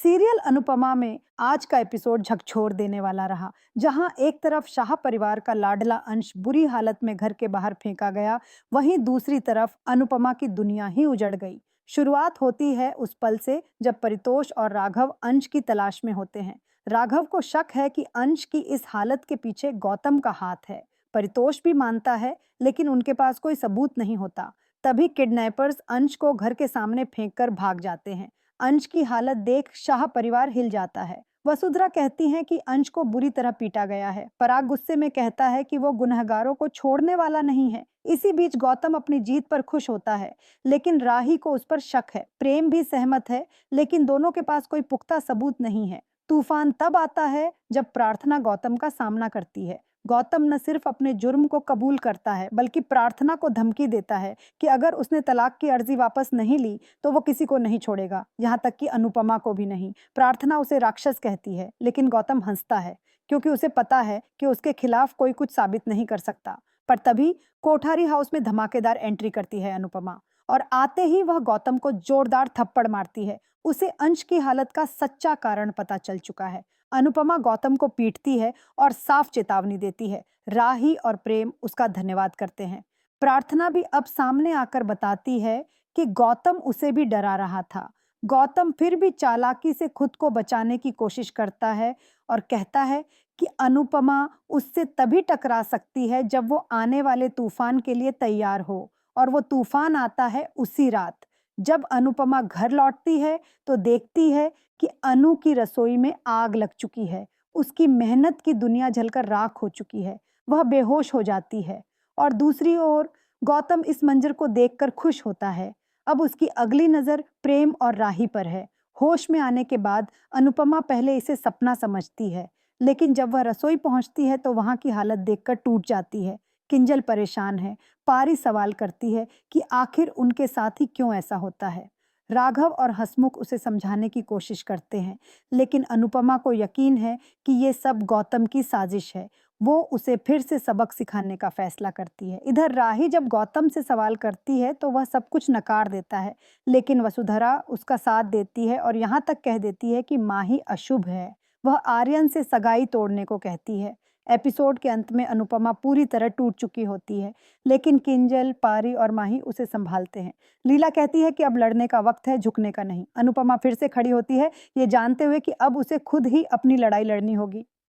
Serial Anupama में आज का एपिसोड झकझोर देने वाला रहा। जहां एक तरफ शाह परिवार का लाडला अंश बुरी हालत में घर के बाहर फेंका गया, वहीं दूसरी तरफ अनुपमा की दुनिया ही उजड़ गई। शुरुआत होती है उस पल से जब परितोष और राघव अंश की तलाश में होते हैं। राघव को शक है कि अंश की इस हालत के पीछे गौतम का हाथ है। परितोष भी मानता है, लेकिन उनके पास कोई सबूत नहीं होता। तभी किडनैपर्स अंश को घर के सामने फेंक कर भाग जाते हैं। अंश की हालत देख शाह परिवार हिल जाता है। वसुंधरा कहती हैं कि अंश को बुरी तरह पीटा गया है। पराग गुस्से में कहता है कि वो गुनहगारों को छोड़ने वाला नहीं है। इसी बीच गौतम अपनी जीत पर खुश होता है, लेकिन राही को उस पर शक है। प्रेम भी सहमत है, लेकिन दोनों के पास कोई पुख्ता सबूत नहीं है। तूफान तब आता है जब प्रार्थना गौतम का सामना करती है। गौतम न सिर्फ अपने जुर्म को कबूल करता है, बल्कि प्रार्थना को धमकी देता है कि अगर उसने तलाक की अर्जी वापस नहीं ली तो वो किसी को नहीं छोड़ेगा, यहाँ तक कि अनुपमा को भी नहीं। प्रार्थना उसे राक्षस कहती है, लेकिन गौतम हंसता है, क्योंकि उसे पता है कि उसके खिलाफ कोई कुछ साबित नहीं कर सकता। पर तभी कोठारी हाउस में धमाकेदार एंट्री करती है अनुपमा, और आते ही वह गौतम को जोरदार थप्पड़ मारती है। उसे अंश की हालत का सच्चा कारण पता चल चुका है। अनुपमा गौतम को पीटती है और साफ चेतावनी देती है। राही और प्रेम उसका धन्यवाद करते हैं। प्रार्थना भी अब सामने आकर बताती है कि गौतम उसे भी डरा रहा था। गौतम फिर भी चालाकी से खुद को बचाने की कोशिश करता है और कहता है कि अनुपमा उससे तभी टकरा सकती है जब वो आने वाले तूफान के लिए तैयार हो, और वो तूफान आता है उसी रात। जब अनुपमा घर लौटती है तो देखती है कि अनु की रसोई में आग लग चुकी है। उसकी मेहनत की दुनिया जलकर राख हो चुकी है। वह बेहोश हो जाती है, और दूसरी ओर गौतम इस मंजर को देखकर खुश होता है। अब उसकी अगली नजर प्रेम और राही पर है। होश में आने के बाद अनुपमा पहले इसे सपना समझती है, लेकिन जब वह रसोई पहुंचती है तो वहां की हालत देखकर टूट जाती है। किंजल परेशान है। पारी सवाल करती है कि आखिर उनके साथ ही क्यों ऐसा होता है। राघव और हसमुख उसे समझाने की कोशिश करते हैं, लेकिन अनुपमा को यकीन है कि ये सब गौतम की साजिश है। वो उसे फिर से सबक सिखाने का फैसला करती है। इधर राही जब गौतम से सवाल करती है तो वह सब कुछ नकार देता है, लेकिन वसुंधरा उसका साथ देती है और यहाँ तक कह देती है कि माही अशुभ है। वह आर्यन से सगाई तोड़ने को कहती है। एपिसोड के अंत में अनुपमा पूरी तरह टूट चुकी होती है, लेकिन किंजल, पारी और माही उसे संभालते हैं। लीला कहती है कि अब लड़ने का वक्त है, झुकने का नहीं। अनुपमा फिर से खड़ी होती है, ये जानते हुए कि अब उसे खुद ही अपनी लड़ाई लड़नी होगी।